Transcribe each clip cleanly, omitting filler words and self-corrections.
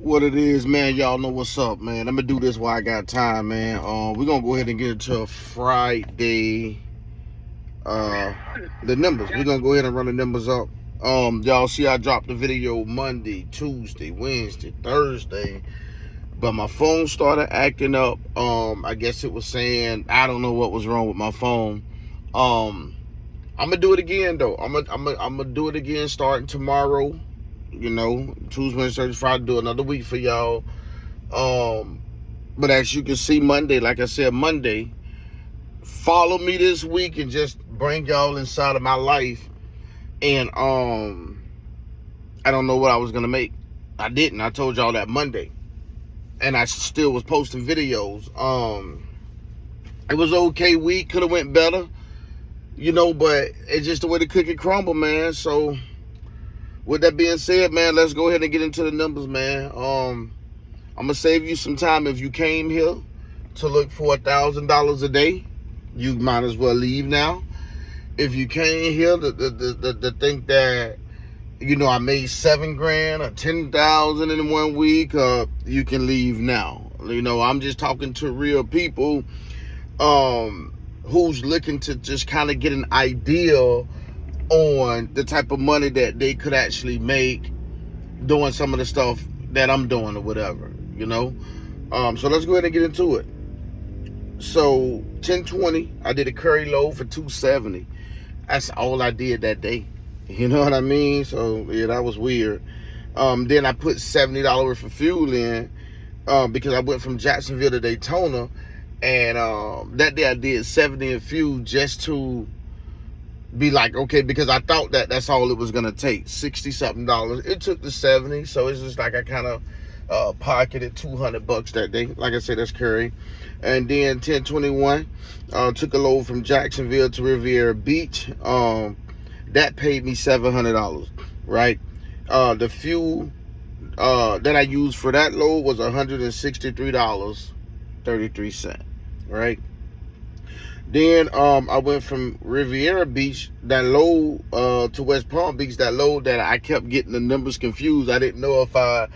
What it is, man, y'all know what's up, man. I'm gonna do this while I got time, man. We're gonna go ahead and get into Friday, the numbers. We're gonna go ahead and run the numbers up. Y'all see I dropped the video Monday, Tuesday, Wednesday, Thursday, but my phone started acting up. I guess it was saying, I don't know what was wrong with my phone. I'm gonna do it again though. I'm gonna do it again starting tomorrow. You know, Tuesday, Wednesday, Thursday, Friday, do another week for y'all. But as you can see, Monday, like I said, Monday, follow me this week and just bring y'all inside of my life. And I don't know what I was gonna make. I didn't. I told y'all that Monday, and I still was posting videos. It was okay week. Could have went better, you know, but it's just the way the cookie crumble, man. So with that being said, man, let's go ahead and get into the numbers, man. I'm gonna save you some time. If you came here to look for $1,000 a day, you might as well leave now. If you came here to think that, you know, I made $7,000 or $10,000 in 1 week, you can leave now. You know, I'm just talking to real people who's looking to just kind of get an idea on the type of money that they could actually make doing some of the stuff that I'm doing or whatever, you know. So let's go ahead and get into it. So 1020, I did a curry load for $270. That's all I did that day. You know what I mean? So yeah, that was weird. Then I put $70 worth of fuel in because I went from Jacksonville to Daytona, and that day I did 70 in fuel just to be like, okay, because I thought that that's all it was gonna take, $60-something. It took the 70, so it's just like I kind of pocketed $200 that day. Like I said, that's curry. And then 1021, took a load from Jacksonville to Riviera Beach. That paid me $700, right? The fuel that I used for that load was $163.33, right? Then I went from Riviera Beach, that load, to West Palm Beach, that load that I kept getting the numbers confused. I didn't know if I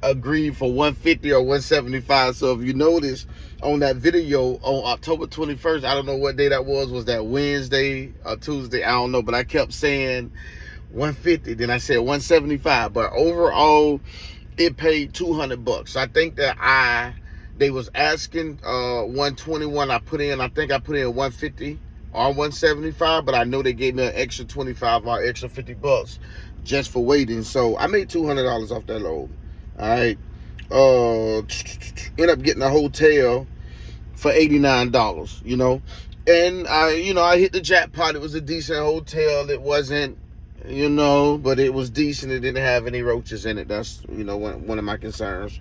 agreed for 150 or 175. So if you notice on that video on October 21st, I don't know what day that was that Wednesday or Tuesday, I don't know, but I kept saying 150, then I said 175. But overall, it paid $200. I think that they was asking 121. I think I put in 150 or 175, but I know they gave me an extra 25 or extra $50 just for waiting. So I made $200 off that load. All right. Ended up getting a hotel for $89, you know. And I hit the jackpot. It was a decent hotel. It wasn't, you know, but it was decent. It didn't have any roaches in it. That's, you know, one of my concerns.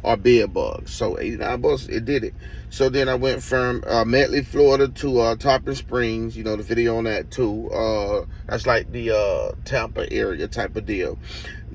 Or bed bugs. So $89, it did it. So then I went from Medley, Florida to Tarpon Springs. You know, the video on that too. That's like the Tampa area type of deal.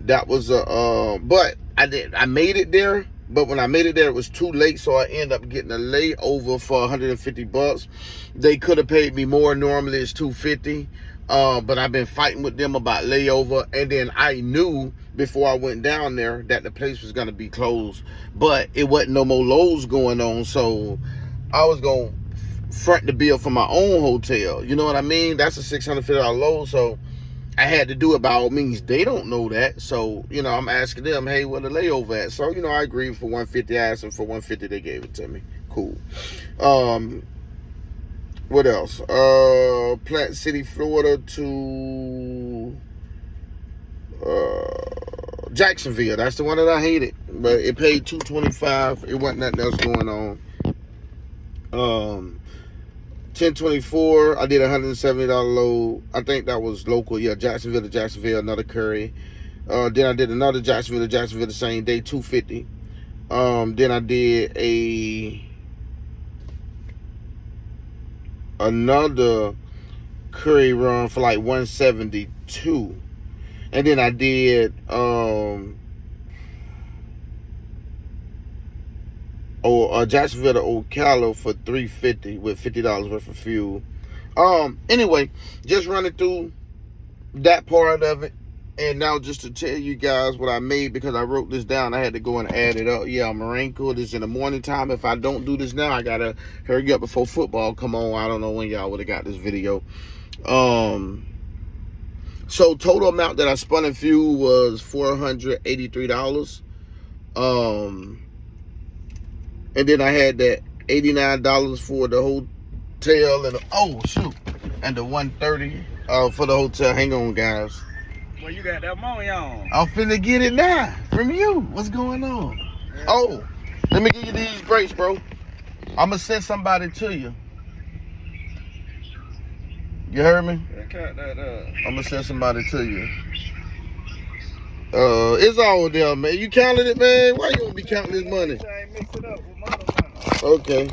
That was but I made it there. But when I made it there, it was too late, so I ended up getting a layover for $150. They could have paid me more. Normally it's $250. But I've been fighting with them about layover, and then I knew before I went down there that the place was gonna be closed, but it wasn't no more loads going on, so I was gonna front the bill for my own hotel. You know what I mean? That's a $650 load, so I had to do it by all means. They don't know that, so you know I'm asking them, hey, where the layover at? So you know I agreed for 150. I asked them for 150. They gave it to me. Cool. What else? Plant City, Florida to Jacksonville. That's the one that I hated, but it paid $225. It wasn't nothing else going on. 1024. I did $170 load. I think that was local. Yeah, Jacksonville to Jacksonville, another curry. Then I did another Jacksonville to Jacksonville the same day, $250. Then I did another curry run for like $172, and then I did Jacksonville to Ocala for $350 with $50 worth of fuel. Anyway, just running through that part of it. And now just to tell you guys what I made, because I wrote this down, I had to go and add it up. Yeah, Marine Corps, this in the morning time. If I don't do this now, I gotta hurry up before football come on. I don't know when y'all would have got this video. So total amount that I spun in fuel was $483. And then I had that $89 for the hotel and and the $130 for the hotel. Hang on, guys. Well, you got that money on. I'm finna get it now from you. What's going on? Yeah. Oh, let me give you these brakes, bro. I'm gonna send somebody to you. You heard me? Yeah, cut that up. I'm gonna send somebody to you. It's all there, man. You counted it, man? Why you gonna be counting this money? I ain't mix it up with my other money. Okay.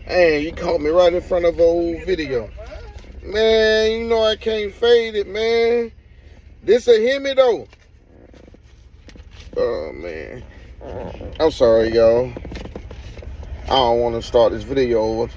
Hey, you caught me right in front of an old video. Man, you know I can't fade it, man. This a Hemi though. Oh man. I'm sorry, y'all. I don't want to start this video over.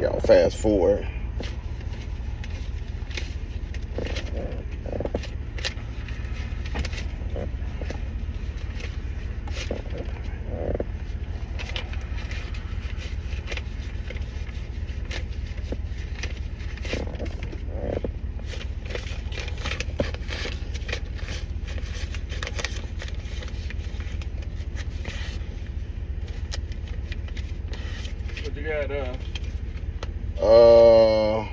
Y'all fast forward. What you got Oh,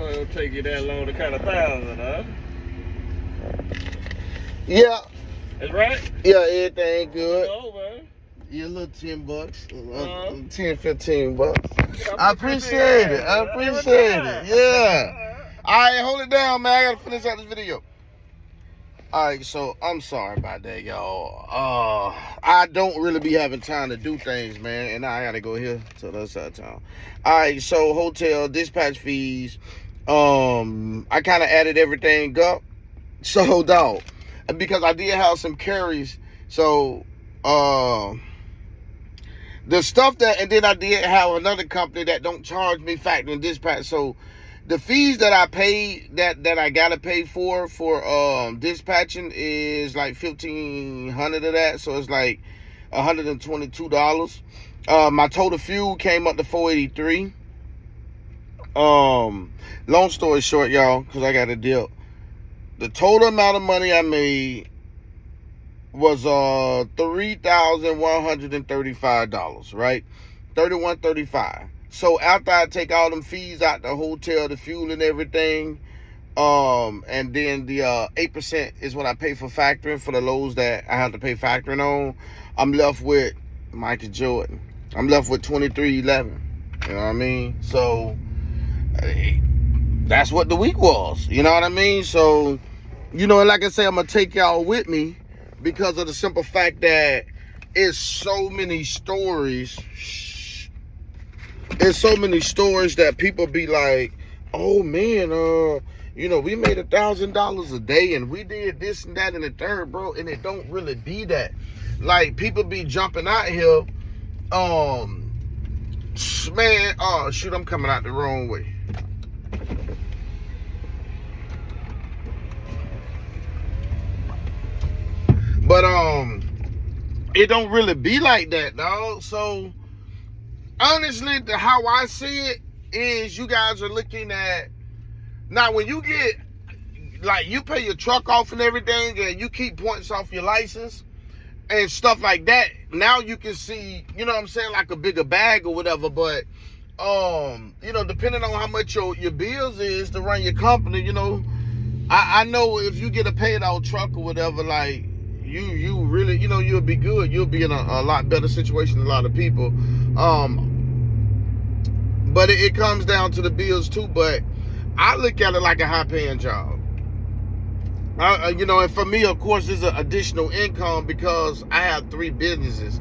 it'll take you that long to cut 1,000, huh? Yeah. That's right? Yeah, everything good. Over. Yeah, a little $10. 10, 15 bucks. I appreciate it. I appreciate it. Yeah. All right, hold it down, man. I gotta finish out this video. All right, so I'm sorry about that, y'all. I don't really be having time to do things, man, and now I gotta go here to the other side of town. All right, so hotel, dispatch fees. I kind of added everything up. So, dog, because I did have some carries. So, the stuff that, and then I did have another company that don't charge me factoring dispatch. So, the fees that I paid, that I gotta pay for dispatching is like $1,500 of that. So it's like $122. My total fuel came up to $483. Long story short, y'all, because I got a deal. The total amount of money I made was $3,135, right? $3,135. So after I take all them fees out, the hotel, the fuel and everything, and then the 8% is what I pay for factoring for the loads that I have to pay factoring on, I'm left with Michael Jordan. I'm left with $2,311. You know what I mean? So that's what the week was. You know what I mean? So, you know, and like I say, I'm gonna take y'all with me because of the simple fact that it's so many stories. There's so many stories that people be like, oh man, you know, we made $1,000 a day and we did this and that and the third, bro. And it don't really be that. Like, people be jumping out here. Man, oh shoot, I'm coming out the wrong way. But it don't really be like that, dog. So honestly, how I see it is you guys are looking at, now when you get, like, you pay your truck off and everything and you keep points off your license and stuff like that, now you can see, you know what I'm saying, like a bigger bag or whatever. But you know, depending on how much your bills is to run your company, you know, I know if you get a paid out truck or whatever, like, you really, you know, you'll be good. You'll be in a lot better situation than a lot of people. But it comes down to the bills too. But I look at it like a high-paying job. You know, and for me, of course, there's an additional income because I have 3 businesses.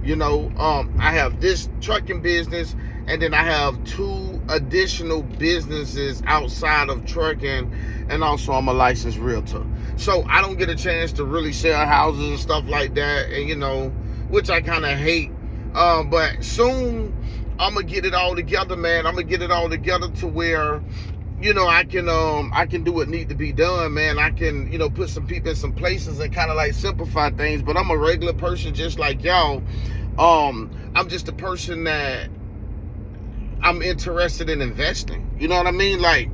You know, I have this trucking business, and then I have 2 additional businesses outside of trucking, and also I'm a licensed realtor. So I don't get a chance to really sell houses and stuff like that, and which I kind of hate. But soon I'm gonna get it all together, man. I'm gonna get it all together to where I can do what need to be done, man. I can, put some people in some places and kind of like simplify things. But I'm a regular person just like y'all. I'm just a person that I'm interested in investing. You know what I mean? Like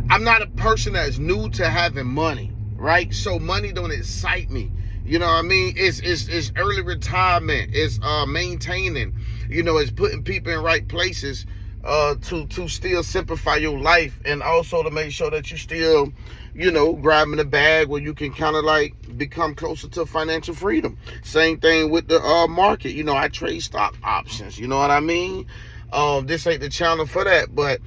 I'm not a person that's new to having money, right? So money don't excite me. You know what I mean? It's early retirement. It's maintaining. It's putting people in right places. To still simplify your life, and also to make sure that you still, grabbing the bag where you can kind of like become closer to financial freedom. Same thing with the market. I trade stock options. You know what I mean? This ain't the channel for that, but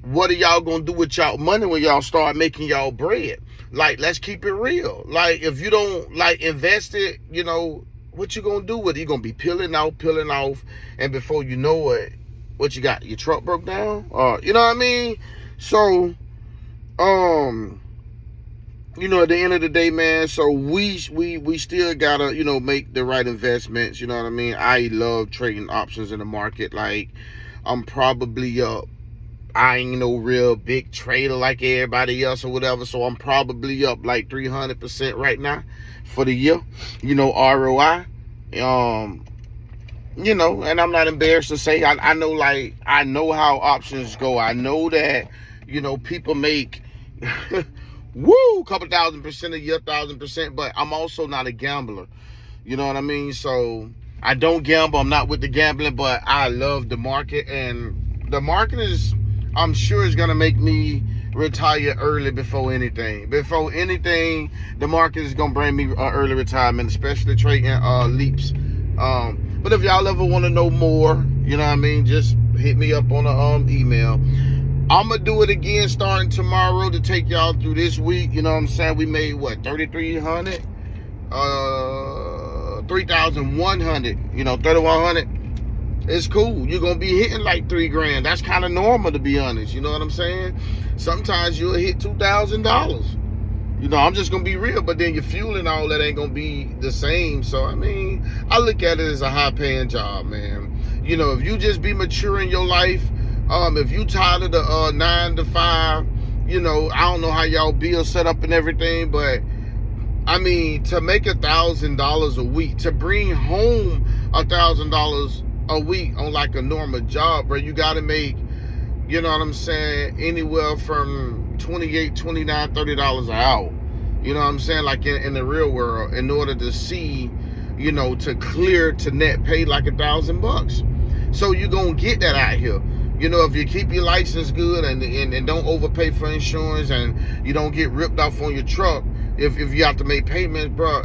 what are y'all gonna do with y'all money when y'all start making y'all bread? Like, let's keep it real. Like, if you don't like invest it, what you gonna do with it? You're gonna be peeling off, and before you know it, what you got? Your truck broke down? You know what I mean? So, at the end of the day, man, so we still gotta, make the right investments. You know what I mean? I love trading options in the market. Like, I'm probably up. I ain't no real big trader like everybody else or whatever. So I'm probably up like 300% right now for the year. ROI. And I'm not embarrassed to say I know how options go. I know that, people make a couple thousand% a year, 1,000%, but I'm also not a gambler. You know what I mean? So I don't gamble. I'm not with the gambling, but I love the market, and the market I'm sure is gonna make me retire early before anything. Before anything, the market is gonna bring me early retirement, especially trading leaps. But if y'all ever want to know more, you know what I mean, just hit me up on the email. I'm going to do it again starting tomorrow to take y'all through this week. You know what I'm saying? We made, 3,300? 3,100, 3,100. It's cool. You're going to be hitting like $3,000. That's kind of normal, to be honest. You know what I'm saying? Sometimes you'll hit $2,000. I'm just going to be real, but then your fuel and all that ain't going to be the same. So, I mean, I look at it as a high-paying job, man. If you just be mature in your life, if you tired of the 9 to 5, I don't know how y'all bills set up and everything, but, I mean, to make $1,000 a week, to bring home $1,000 a week on like a normal job, bro, you got to make, you know what I'm saying, anywhere from $28, $29, $30 an hour. You know what I'm saying? Like in the real world, in order to see, to clear to net pay like $1,000. So you're going to get that out here. If you keep your license good and don't overpay for insurance, and you don't get ripped off on your truck, if you have to make payments, bro,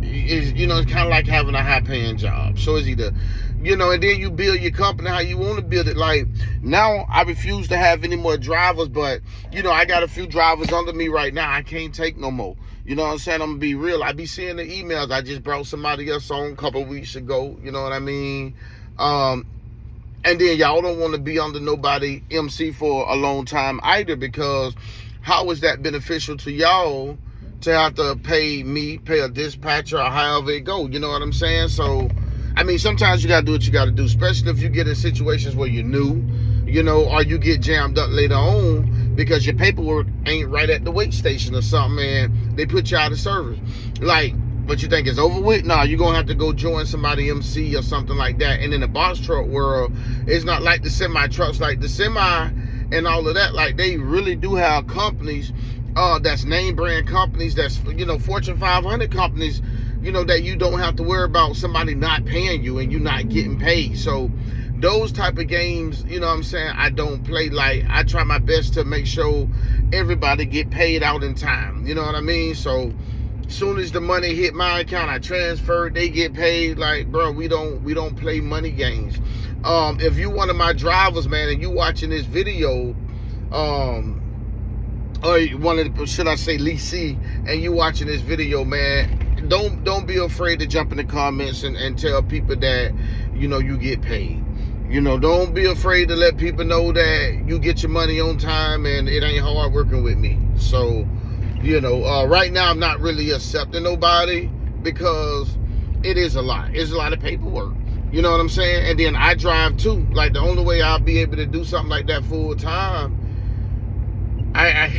it's kind of like having a high paying job. So it's either, and then you build your company how you want to build it. Like, now I refuse to have any more drivers, but I got a few drivers under me right now. I can't take no more. You know what I'm saying? I'm gonna be real. I be seeing the emails. I just brought somebody else on a couple of weeks ago. You know what I mean? And then y'all don't want to be under nobody MC for a long time either, because how is that beneficial to y'all to have to pay a dispatcher, or however it go? You know what I'm saying? So, I mean, sometimes you got to do what you got to do, especially if you get in situations where you're new, or you get jammed up later on because your paperwork ain't right at the weight station or something, and they put you out of service. Like, but you think it's over with? Nah, you're going to have to go join somebody MC or something like that. And in the box truck world, it's not like the semi trucks. Like the semi and all of that, like, they really do have companies that's name brand companies, that's, Fortune 500 companies, that you don't have to worry about somebody not paying you and you not getting paid. So those type of games, you know what I'm saying, I don't play. Like, I try my best to make sure everybody get paid out in time. You know what I mean? So soon as the money hit my account, I transfer it, they get paid. Like, bro, we don't play money games. If you one of my drivers, man, and you watching this video, or one of the, should I say, leasee, and you watching this video, man, don't be afraid to jump in the comments and tell people that, you know, you get paid. You know, don't be afraid to let people know that you get your money on time and it ain't hard working with me. So, you know, right now I'm not really accepting nobody because it is a lot. It's a lot of paperwork. You know what I'm saying? And then I drive too. Like, the only way I'll be able to do something like that full time, I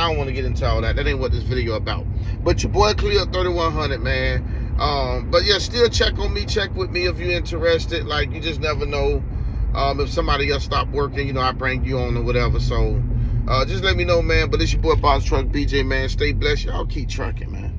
don't want to get into all that. That ain't what this video about. But your boy cleared 3,100, man. But yeah, still check on me. Check with me if you're interested. Like, you just never know. If somebody else stop working, you know, I bring you on or whatever. So just let me know, man. But it's your boy BoxTruck BJ, man. Stay blessed. Y'all keep trucking, man.